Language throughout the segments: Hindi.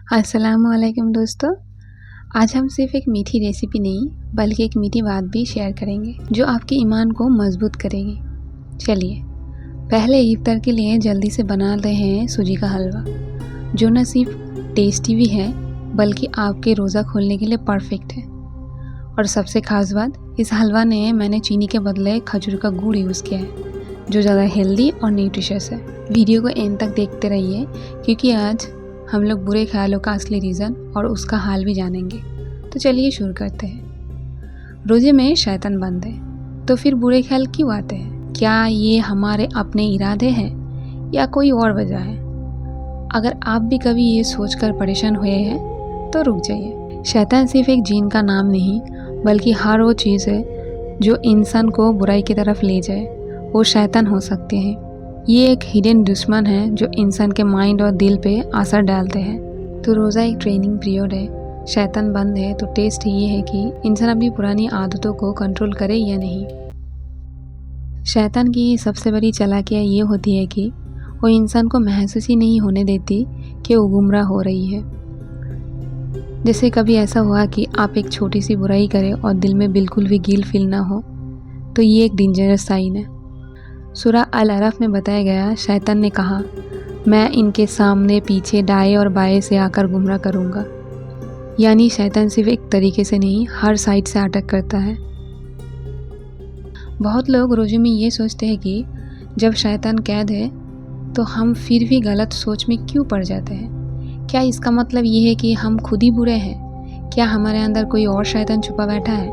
अस्सलामुअलैकुम दोस्तों। आज हम सिर्फ एक मीठी रेसिपी नहीं बल्कि एक मीठी बात भी शेयर करेंगे जो आपके ईमान को मजबूत करेगी। चलिए पहले इफ्तार के लिए जल्दी से बना रहे हैं सूजी का हलवा, जो न सिर्फ टेस्टी भी है बल्कि आपके रोज़ा खोलने के लिए परफेक्ट है। और सबसे ख़ास बात, इस हलवा ने मैंने चीनी के बदले खजूर का गुड़ यूज़ किया है, जो ज़्यादा हेल्दी और न्यूट्रिशियस है। वीडियो को एंड तक देखते रहिए क्योंकि आज हम लोग बुरे ख्यालों का असली रीज़न और उसका हाल भी जानेंगे। तो चलिए शुरू करते हैं। रोज़े में शैतान बंद है तो फिर बुरे ख्याल क्यों आते हैं? क्या ये हमारे अपने इरादे हैं या कोई और वजह है? अगर आप भी कभी ये सोचकर परेशान हुए हैं तो रुक जाइए। शैतान सिर्फ एक जीन का नाम नहीं बल्कि हर वो चीज़ है जो इंसान को बुराई की तरफ ले जाए, वो शैतान हो सकते हैं। ये एक हिडन दुश्मन है जो इंसान के माइंड और दिल पे असर डालते हैं। तो रोज़ा एक ट्रेनिंग पीरियड है, शैतान बंद है तो टेस्ट ये है कि इंसान अपनी पुरानी आदतों को कंट्रोल करे या नहीं। शैतान की सबसे बड़ी चालाकियाँ ये होती है कि वो इंसान को महसूस ही नहीं होने देती कि वो गुमराह हो रही है। जैसे कभी ऐसा हुआ कि आप एक छोटी सी बुराई करें और दिल में बिल्कुल भी गिल्ट फील ना हो, तो ये एक डेंजरस साइन है। सूरह अल-अराफ में बताया गया, शैतान ने कहा, मैं इनके सामने पीछे दाएं और बाएं से आकर गुमराह करूंगा। यानी शैतान सिर्फ एक तरीके से नहीं, हर साइड से अटैक करता है। बहुत लोग रोज़े में ये सोचते हैं कि जब शैतान कैद है तो हम फिर भी गलत सोच में क्यों पड़ जाते हैं। क्या इसका मतलब ये है कि हम खुद ही बुरे हैं? क्या हमारे अंदर कोई और शैतान छुपा बैठा है?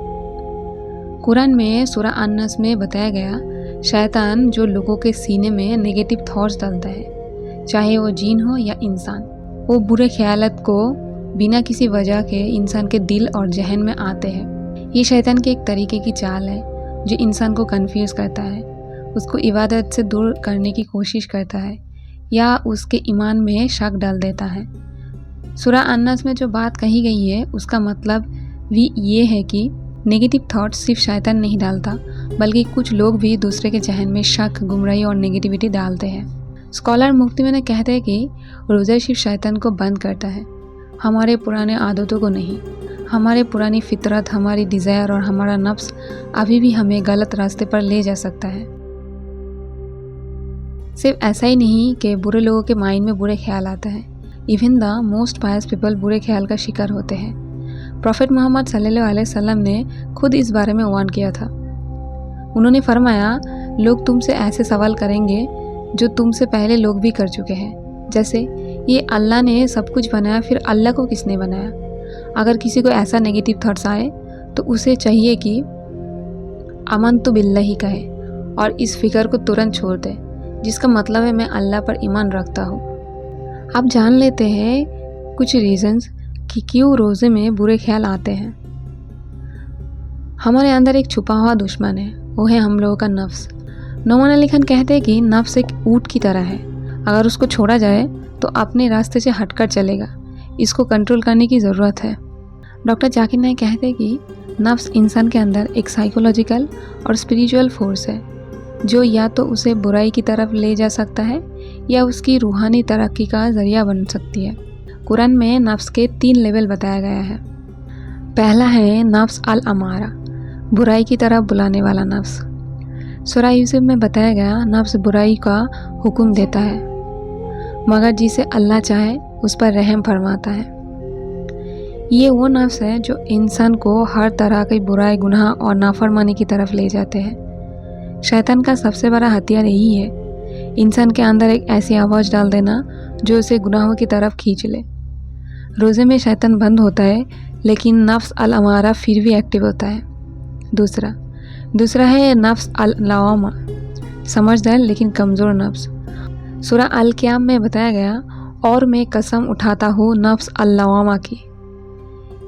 कुरान में सूरह अन-नस में बताया गया, शैतान जो लोगों के सीने में नेगेटिव थॉट्स डालता है, चाहे वो जीन हो या इंसान, वो बुरे ख्यालात को बिना किसी वजह के इंसान के दिल और जहन में आते हैं। ये शैतान के एक तरीके की चाल है जो इंसान को कंफ्यूज करता है, उसको इबादत से दूर करने की कोशिश करता है या उसके ईमान में शक डाल देता है। सूरह अन-नस में जो बात कही गई है उसका मतलब भी ये है कि नेगेटिव थॉट्स सिर्फ शैतान नहीं डालता बल्कि कुछ लोग भी दूसरे के जहन में शक, गुमराही और नेगेटिविटी डालते हैं। स्कॉलर मुफ्ती में कहते हैं कि रोज़ा सिर्फ शैतान को बंद करता है, हमारे पुराने आदतों को नहीं। हमारे पुरानी फितरत, हमारी डिज़ायर और हमारा नफ्स अभी भी हमें गलत रास्ते पर ले जा सकता है। सिर्फ ऐसा ही नहीं कि बुरे लोगों के माइंड में बुरे ख्याल आते हैं, even the most pious people बुरे ख्याल का शिकार होते हैं। प्रॉफेट मोहम्मद सल्लल्लाहु अलैहि वसल्लम ने खुद इस बारे में वार्न किया था। उन्होंने फरमाया, लोग तुमसे ऐसे सवाल करेंगे जो तुमसे पहले लोग भी कर चुके हैं, जैसे ये अल्लाह ने सब कुछ बनाया, फिर अल्लाह को किसने बनाया? अगर किसी को ऐसा नेगेटिव थॉट्स आए तो उसे चाहिए कि आमनतु बिल्लाही कहे और इस फिक्र को तुरंत छोड़ दे, जिसका मतलब है मैं अल्लाह पर ईमान रखता हूँ। अब जान लेते हैं कुछ रीजंस कि क्यों रोज़े में बुरे ख्याल आते हैं। हमारे अंदर एक छुपा हुआ दुश्मन है, वो है हम लोगों का नफ्स। नोमान अली खान कहते हैं कि नफ्स एक ऊँट की तरह है, अगर उसको छोड़ा जाए तो अपने रास्ते से हटकर चलेगा, इसको कंट्रोल करने की ज़रूरत है। डॉक्टर जाकिर नाइक कहते हैं कि नफ्स इंसान के अंदर एक साइकोलॉजिकल और स्पिरिचुअल फोर्स है जो या तो उसे बुराई की तरफ ले जा सकता है या उसकी रूहानी तरक्की का जरिया बन सकती है। कुरान में नफ्स के 3 लेवल बताया गया है। पहला है नफ्स अल अमारा, बुराई की तरफ बुलाने वाला नफ्स। सूरह यूसुफ में बताया गया, नफ्स बुराई का हुक्म देता है मगर जिसे अल्लाह चाहे उस पर रहम फरमाता है। ये वो नफ्स है जो इंसान को हर तरह की बुराई, गुनाह और नाफरमानी की तरफ ले जाते हैं। शैतान का सबसे बड़ा हथियार यही है, इंसान के अंदर एक ऐसी आवाज़ डाल देना जो उसे गुनाहों की तरफ खींच ले। रोज़े में शैतान बंद होता है लेकिन नफ्स अल अमारा फिर भी एक्टिव होता है। दूसरा है नफ्स अल लवामा, समझदार लेकिन कमज़ोर नफ्स। सूरह अल क़ियाम में बताया गया, और मैं कसम उठाता हूँ नफ्स अल लवामा की।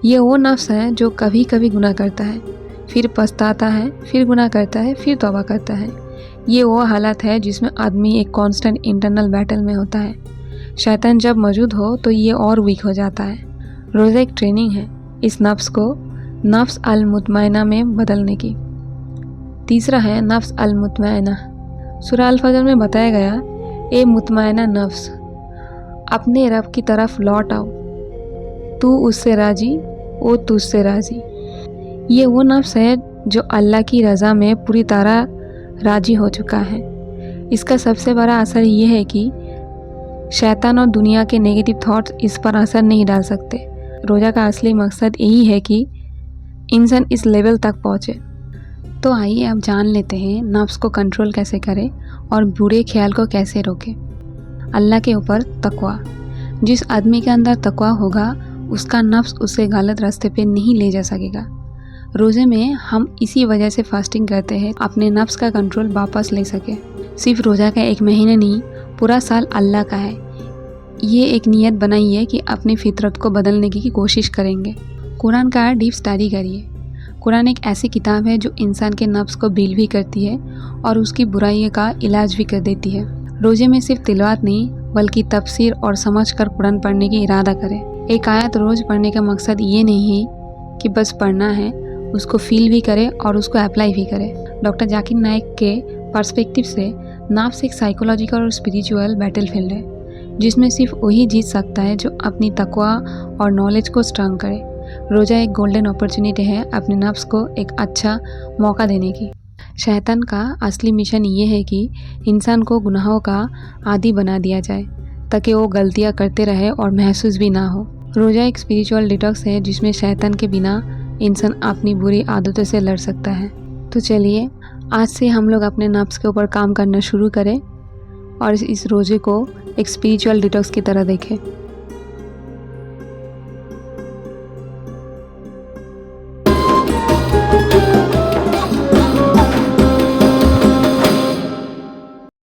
ये वो नफ्स है जो कभी कभी गुनाह करता है, फिर पछताता है, फिर गुनाह करता है, फिर तौबा करता है। ये वो हालत है जिसमें आदमी एक कांस्टेंट इंटरनल बैटल में होता है। शैतान जब मौजूद हो तो ये और वीक हो जाता है। रोज़ा एक ट्रेनिंग है इस नफ्स को नफ्स अल मुतमइना में बदलने की। तीसरा है नफ्स अल मुतमइना। सूरह अल फजर में बताया गया, ए मुतमइना नफ्स, अपने रब की तरफ लौट आओ। तू उससे राज़ी, वो तुझसे राज़ी। ये वो नफ्स है जो अल्लाह की रज़ा में पूरी तरह राज़ी हो चुका है। इसका सबसे बड़ा असर ये है कि शैतान और दुनिया के नेगेटिव थॉट्स इस पर असर नहीं डाल सकते। रोज़ा का असली मकसद यही है कि इंसान इस लेवल तक पहुँचे। तो आइए अब जान लेते हैं नफ्स को कंट्रोल कैसे करें और बुरे ख्याल को कैसे रोकें। अल्लाह के ऊपर तकवा। जिस आदमी के अंदर तकवा होगा उसका नफ्स उसे गलत रास्ते पे नहीं ले जा सकेगा। रोज़े में हम इसी वजह से फास्टिंग करते हैं, अपने नफ्स का कंट्रोल वापस ले सके। सिर्फ रोज़ा का एक महीना नहीं, पूरा साल अल्लाह का है। ये एक नियत बनाइए कि अपनी फितरत को बदलने की कोशिश करेंगे। कुरान का डीप स्टडी करिए। कुरान एक ऐसी किताब है जो इंसान के नफ्स को बील भी करती है और उसकी बुराइयों का इलाज भी कर देती है। रोज़े में सिर्फ तिलावत नहीं बल्कि तफसीर और समझ कर कुरान पढ़ने की इरादा करें। एक आयत रोज़ पढ़ने का मकसद ये नहीं है कि बस पढ़ना है, उसको फील भी करें और उसको अप्लाई भी करें। डॉक्टर जाकिर नाइक के पर्सपेक्टिव से नफ्स एक साइकोलॉजिकल और स्पिरिचुअल बैटलफील्ड है जिसमें सिर्फ वही जीत सकता है जो अपनी तकवा और नॉलेज को स्ट्रांग करे। रोज़ा एक गोल्डन अपॉर्चुनिटी है अपने नफ्स को एक अच्छा मौका देने की। शैतान का असली मिशन ये है कि इंसान को गुनाहों का आदी बना दिया जाए ताकि वो गलतियाँ करते रहे और महसूस भी ना हो। रोज़ा एक स्पिरिचुअल डिटॉक्स है जिसमें शैतान के बिना इंसान अपनी बुरी आदतों से लड़ सकता है। तो चलिए आज से हम लोग अपने नफ्स के ऊपर काम करना शुरू करें और इस रोज़े को एक स्पिरिचुअल डिटॉक्स की तरह देखें।